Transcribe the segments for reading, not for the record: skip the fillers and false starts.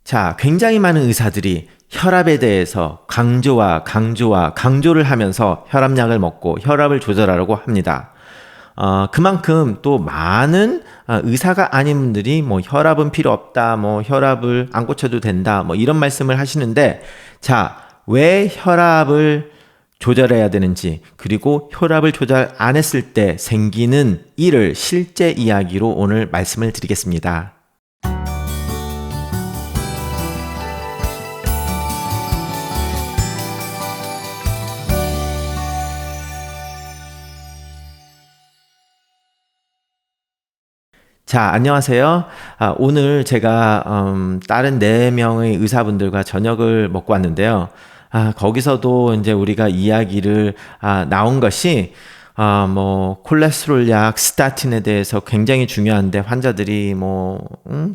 자, 굉장히 많은 의사들이 혈압에 대해서 강조를 하면서 혈압약을 먹고 혈압을 조절하라고 합니다. 그만큼 또 많은 의사가 아닌 분들이 뭐 혈압은 필요 없다, 뭐 혈압을 안 고쳐도 된다, 뭐 이런 말씀을 하시는데, 자, 왜 혈압을 조절해야 되는지, 그리고 혈압을 조절 안 했을 때 생기는 일을 실제 이야기로 오늘 말씀을 드리겠습니다. 자, 안녕하세요. 오늘 제가 다른 4명의 의사분들과 저녁을 먹고 왔는데요. 거기서도 이제 우리가 이야기를 나온 것이 뭐 콜레스테롤 약 스타틴에 대해서 굉장히 중요한데 환자들이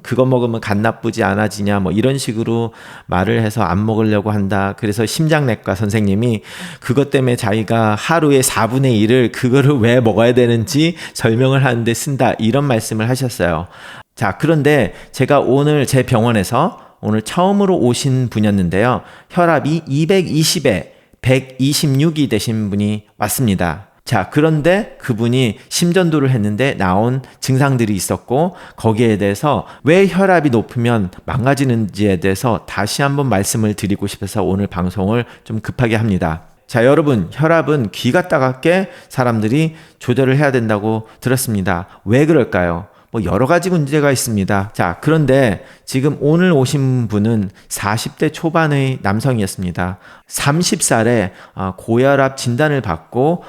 그거 먹으면 간 나쁘지 않아지냐 뭐 이런 식으로 말을 해서 안 먹으려고 한다. 그래서 심장내과 선생님이 그것 때문에 자기가 하루에 4분의 1을 그거를 왜 먹어야 되는지 설명을 하는데 쓴다. 이런 말씀을 하셨어요. 자, 그런데 제가 오늘 제 병원에서 오늘 처음으로 오신 분이었는데요. 혈압이 220에 126이 되신 분이 왔습니다. 자, 그런데 그분이 심전도를 했는데 나온 증상들이 있었고 거기에 대해서 왜 혈압이 높으면 망가지는지에 대해서 다시 한번 말씀을 드리고 싶어서 오늘 방송을 좀 급하게 합니다. 자, 여러분, 혈압은 귀가 따갑게 사람들이 조절을 해야 된다고 들었습니다. 왜 그럴까요? 여러 가지 문제가 있습니다. 자, 그런데 지금 오늘 오신 분은 40대 초반의 남성이었습니다. 30살에 고혈압 진단을 받고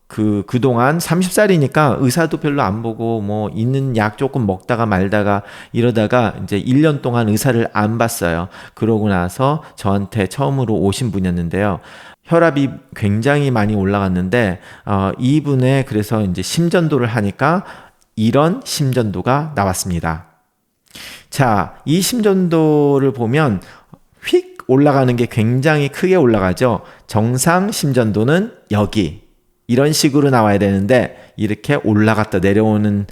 그동안 30살이니까 의사도 별로 안 보고 있는 약 조금 먹다가 말다가 이러다가 이제 1년 동안 의사를 안 봤어요. 그러고 나서 저한테 처음으로 오신 분이었는데요. 혈압이 굉장히 많이 올라갔는데 이분의 그래서 이제 심전도를 하니까 이런 심전도가 나왔습니다. 자, 이 심전도를 보면 휙 올라가는 게 굉장히 크게 올라가죠. 정상 심전도는 여기 이런 식으로 나와야 되는데 이렇게 올라갔다 내려오는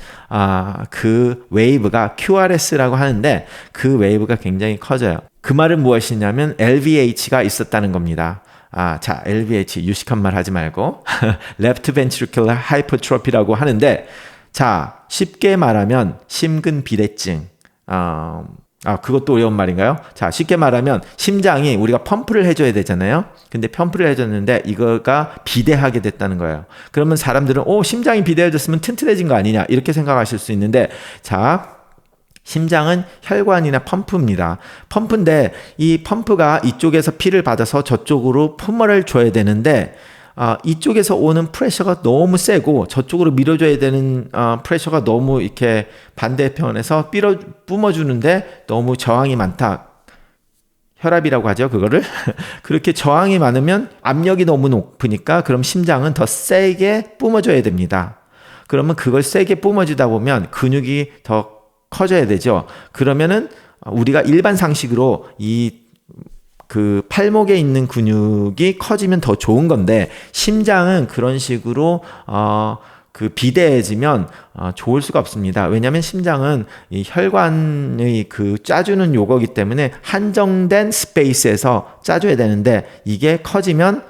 그 웨이브가 QRS라고 하는데 그 웨이브가 굉장히 커져요. 그 말은 무엇이냐면 LVH가 있었다는 겁니다. 자, LVH 유식한 말 하지 말고 Left Ventricular Hypertrophy라고 하는데, 자, 쉽게 말하면 심근비대증. 그것도 어려운 말인가요? 자, 쉽게 말하면 심장이 우리가 펌프를 해줘야 되잖아요. 근데 펌프를 해줬는데 이거가 비대하게 됐다는 거예요. 그러면 사람들은 심장이 비대해졌으면 튼튼해진 거 아니냐 이렇게 생각하실 수 있는데, 자, 심장은 혈관이나 펌프입니다. 펌프인데 이 펌프가 이쪽에서 피를 받아서 저쪽으로 품어를 줘야 되는데 이쪽에서 오는 프레셔가 너무 세고 저쪽으로 밀어줘야 되는 프레셔가 너무 이렇게 반대편에서 뿜어주는데 너무 저항이 많다. 혈압이라고 하죠, 그거를. 그렇게 저항이 많으면 압력이 너무 높으니까 그럼 심장은 더 세게 뿜어줘야 됩니다. 그러면 그걸 세게 뿜어주다 보면 근육이 더 커져야 되죠. 그러면은 우리가 일반 상식으로 그 팔목에 있는 근육이 커지면 더 좋은 건데 심장은 그런 식으로 그 비대해지면 좋을 수가 없습니다. 왜냐하면 심장은 이 혈관의 그 짜주는 요거기 때문에 한정된 스페이스에서 짜줘야 되는데 이게 커지면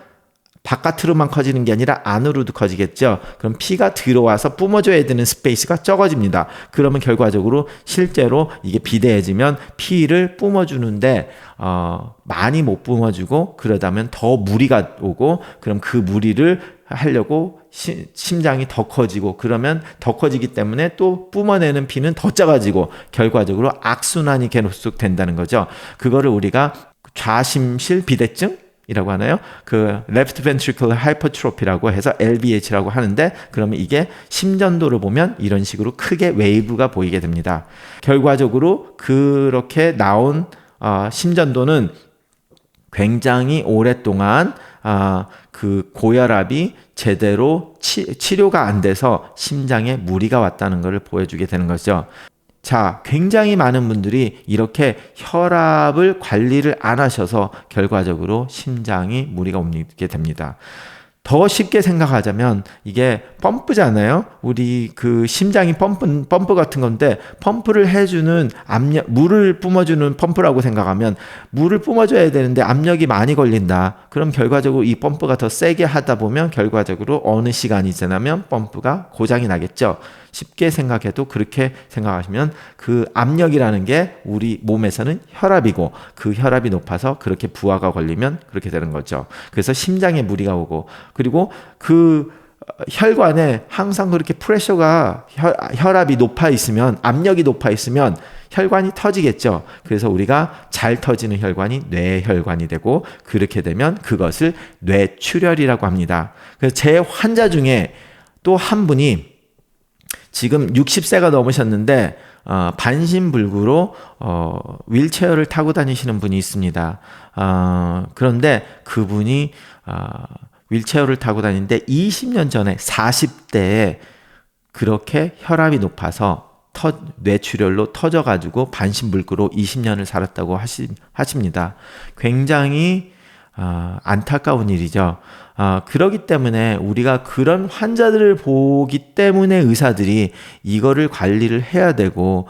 바깥으로만 커지는 게 아니라 안으로도 커지겠죠. 그럼 피가 들어와서 뿜어줘야 되는 스페이스가 적어집니다. 그러면 결과적으로 실제로 이게 비대해지면 피를 뿜어주는데 많이 못 뿜어주고 그러다면 더 무리가 오고 그럼 그 무리를 하려고 심장이 더 커지고 그러면 더 커지기 때문에 또 뿜어내는 피는 더 작아지고 결과적으로 악순환이 계속 된다는 거죠. 그거를 우리가 좌심실 비대증 이라고 하나요? 그 Left Ventricular Hypertrophy라고 해서 LVH라고 하는데 그러면 이게 심전도를 보면 이런 식으로 크게 웨이브가 보이게 됩니다. 결과적으로 그렇게 나온 심전도는 굉장히 오랫동안 그 고혈압이 제대로 치료가 안 돼서 심장에 무리가 왔다는 것을 보여주게 되는 거죠. 자, 굉장히 많은 분들이 이렇게 혈압을 관리를 안 하셔서 결과적으로 심장이 무리가 오게 됩니다. 더 쉽게 생각하자면 이게 펌프잖아요. 우리 그 심장이 펌프 같은 건데 펌프를 해주는 압력, 물을 뿜어주는 펌프라고 생각하면 물을 뿜어줘야 되는데 압력이 많이 걸린다. 그럼 결과적으로 이 펌프가 더 세게 하다 보면 결과적으로 어느 시간이 지나면 펌프가 고장이 나겠죠. 쉽게 생각해도 그렇게 생각하시면 그 압력이라는 게 우리 몸에서는 혈압이고 그 혈압이 높아서 그렇게 부하가 걸리면 그렇게 되는 거죠. 그래서 심장에 무리가 오고 그리고 그 혈관에 항상 그렇게 프레셔가 혈압이 높아 있으면 압력이 높아 있으면 혈관이 터지겠죠. 그래서 우리가 잘 터지는 혈관이 뇌혈관이 되고 그렇게 되면 그것을 뇌출혈이라고 합니다. 그래서 제 환자 중에 또 한 분이 지금 60세가 넘으셨는데 반신불구로 휠체어를 타고 다니시는 분이 있습니다. 그런데 그분이 휠체어를 타고 다니는데 20년 전에 40대에 그렇게 혈압이 높아서 뇌출혈로 터져가지고 반신불구로 20년을 살았다고 하십니다. 굉장히 안타까운 일이죠. 그러기 때문에 우리가 그런 환자들을 보기 때문에 의사들이 이거를 관리를 해야 되고,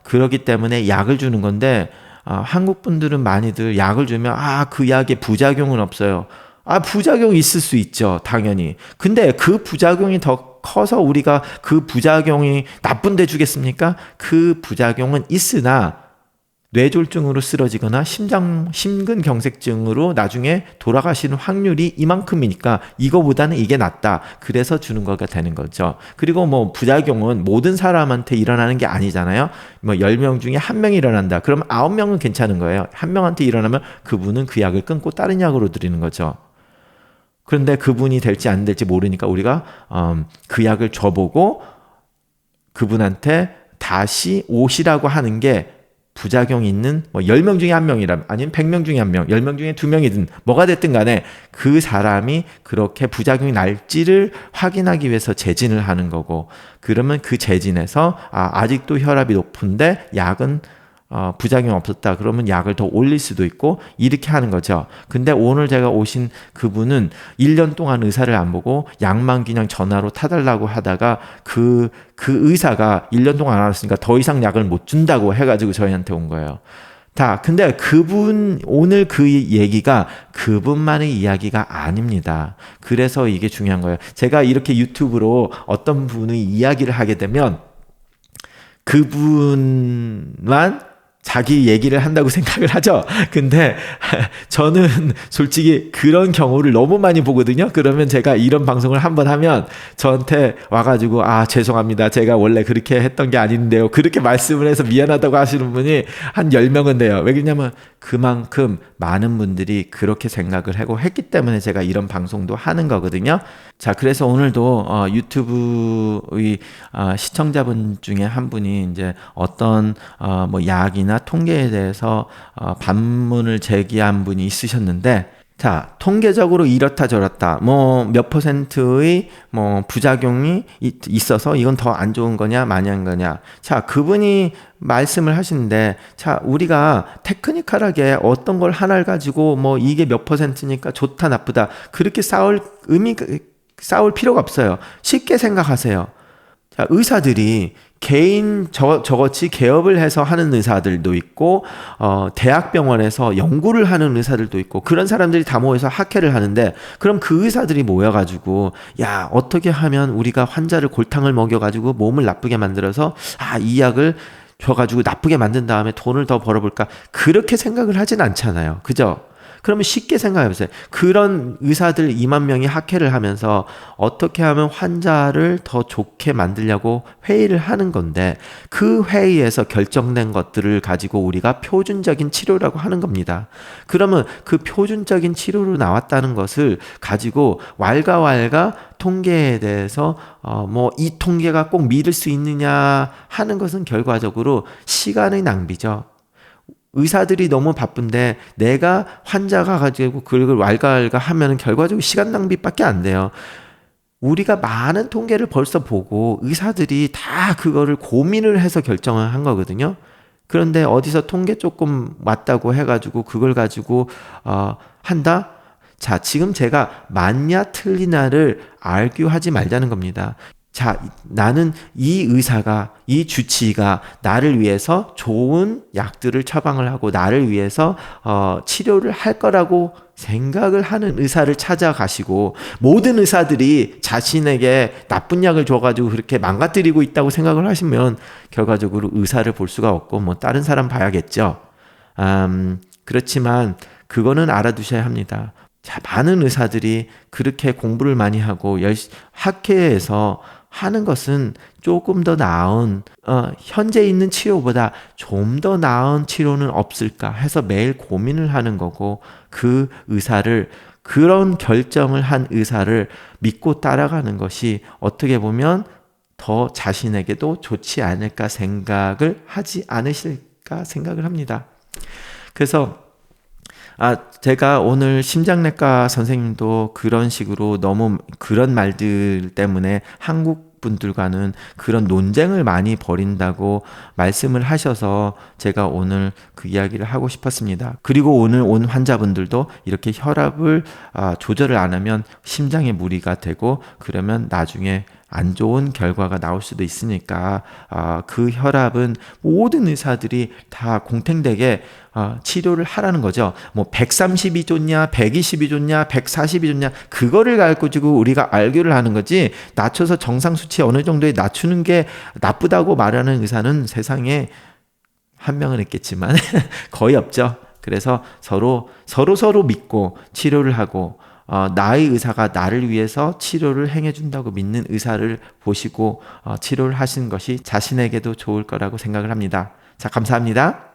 그러기 때문에 약을 주는 건데, 한국 분들은 많이들 약을 주면, 그 약에 부작용은 없어요. 부작용이 있을 수 있죠. 당연히. 근데 그 부작용이 더 커서 우리가 그 부작용이 나쁜데 주겠습니까? 그 부작용은 있으나, 뇌졸중으로 쓰러지거나 심근경색증으로 나중에 돌아가시는 확률이 이만큼이니까 이거보다는 이게 낫다. 그래서 주는 거가 되는 거죠. 그리고 뭐 부작용은 모든 사람한테 일어나는 게 아니잖아요. 뭐 10명 중에 1명이 일어난다. 그럼 9명은 괜찮은 거예요. 1명한테 일어나면 그분은 그 약을 끊고 다른 약으로 드리는 거죠. 그런데 그분이 될지 안 될지 모르니까 우리가 그 약을 줘보고 그분한테 다시 오시라고 하는 게 부작용이 있는 10명 중에 1명이라면 아니면 100명 중에 1명, 10명 중에 2명이든 뭐가 됐든 간에 그 사람이 그렇게 부작용이 날지를 확인하기 위해서 재진을 하는 거고 그러면 그 재진에서 아직도 혈압이 높은데 약은 부작용 없었다. 그러면 약을 더 올릴 수도 있고 이렇게 하는 거죠. 근데 오늘 제가 오신 그분은 1년 동안 의사를 안 보고 약만 그냥 전화로 타달라고 하다가 그 의사가 1년 동안 안 왔으니까 더 이상 약을 못 준다고 해가지고 저희한테 온 거예요. 근데 오늘 그 얘기가 그분만의 이야기가 아닙니다. 그래서 이게 중요한 거예요. 제가 이렇게 유튜브로 어떤 분의 이야기를 하게 되면 그분만 자기 얘기를 한다고 생각을 하죠. 근데 저는 솔직히 그런 경우를 너무 많이 보거든요. 그러면 제가 이런 방송을 한번 하면 저한테 와가지고 죄송합니다. 제가 원래 그렇게 했던 게 아닌데요. 그렇게 말씀을 해서 미안하다고 하시는 분이 한 10명은 돼요. 왜냐면 그만큼 많은 분들이 그렇게 생각을 하고 했기 때문에 제가 이런 방송도 하는 거거든요. 자, 그래서 오늘도 유튜브의 시청자분 중에 한 분이 이제 어떤 뭐 약이나 통계에 대해서 반문을 제기한 분이 있으셨는데, 자, 통계적으로 이렇다 저렇다, 뭐 몇 퍼센트의 뭐 부작용이 있어서 이건 더 안 좋은 거냐, 마냥 거냐. 자, 그분이 말씀을 하시는데, 자, 우리가 테크니컬하게 어떤 걸 하나를 가지고 뭐 이게 몇 퍼센트니까 좋다, 나쁘다, 그렇게 싸울 필요가 없어요. 쉽게 생각하세요. 자, 의사들이 저같이 개업을 해서 하는 의사들도 있고, 대학병원에서 연구를 하는 의사들도 있고, 그런 사람들이 다 모여서 학회를 하는데, 그럼 그 의사들이 모여가지고, 어떻게 하면 우리가 환자를 골탕을 먹여가지고 몸을 나쁘게 만들어서, 이 약을 줘가지고 나쁘게 만든 다음에 돈을 더 벌어볼까? 그렇게 생각을 하진 않잖아요. 그죠? 그러면 쉽게 생각해보세요. 그런 의사들 2만 명이 학회를 하면서 어떻게 하면 환자를 더 좋게 만들려고 회의를 하는 건데 그 회의에서 결정된 것들을 가지고 우리가 표준적인 치료라고 하는 겁니다. 그러면 그 표준적인 치료로 나왔다는 것을 가지고 왈가왈가 통계에 대해서 뭐 이 통계가 꼭 믿을 수 있느냐 하는 것은 결과적으로 시간의 낭비죠. 의사들이 너무 바쁜데 내가 환자가 가지고 그걸 왈가왈가 하면 결과적으로 시간 낭비밖에 안 돼요. 우리가 많은 통계를 벌써 보고 의사들이 다 그거를 고민을 해서 결정을 한 거거든요. 그런데 어디서 통계 조금 맞다고 해가지고 그걸 가지고 한다? 자, 지금 제가 맞냐 틀리냐를 알교하지 말자는 겁니다. 자, 나는 이 의사가, 이 주치의가 나를 위해서 좋은 약들을 처방을 하고 나를 위해서 치료를 할 거라고 생각을 하는 의사를 찾아가시고, 모든 의사들이 자신에게 나쁜 약을 줘가지고 그렇게 망가뜨리고 있다고 생각을 하시면 결과적으로 의사를 볼 수가 없고 뭐 다른 사람 봐야겠죠. 그렇지만 그거는 알아두셔야 합니다. 자, 많은 의사들이 그렇게 공부를 많이 하고 학회에서 하는 것은 조금 더 나은 현재 있는 치료보다 좀 더 나은 치료는 없을까 해서 매일 고민을 하는 거고, 그 의사를, 그런 결정을 한 의사를 믿고 따라가는 것이 어떻게 보면 더 자신에게도 좋지 않을까 생각을 하지 않으실까 생각을 합니다. 그래서 제가 오늘 심장내과 선생님도 그런 식으로 너무 그런 말들 때문에 한국 분들과는 그런 논쟁을 많이 벌인다고 말씀을 하셔서 제가 오늘 그 이야기를 하고 싶었습니다. 그리고 오늘 온 환자분들도 이렇게 혈압을 조절을 안 하면 심장에 무리가 되고 그러면 나중에 안 좋은 결과가 나올 수도 있으니까 그 혈압은 모든 의사들이 다 공탱되게 치료를 하라는 거죠. 뭐 130이 좋냐, 120이 좋냐, 140이 좋냐, 그거를 가지고 우리가 알교를 하는 거지, 낮춰서 정상 수치 어느 정도에 낮추는 게 나쁘다고 말하는 의사는 세상에 한 명은 있겠지만 거의 없죠. 그래서 서로 믿고 치료를 하고, 나의 의사가 나를 위해서 치료를 행해준다고 믿는 의사를 보시고 치료를 하시는 것이 자신에게도 좋을 거라고 생각을 합니다. 자, 감사합니다.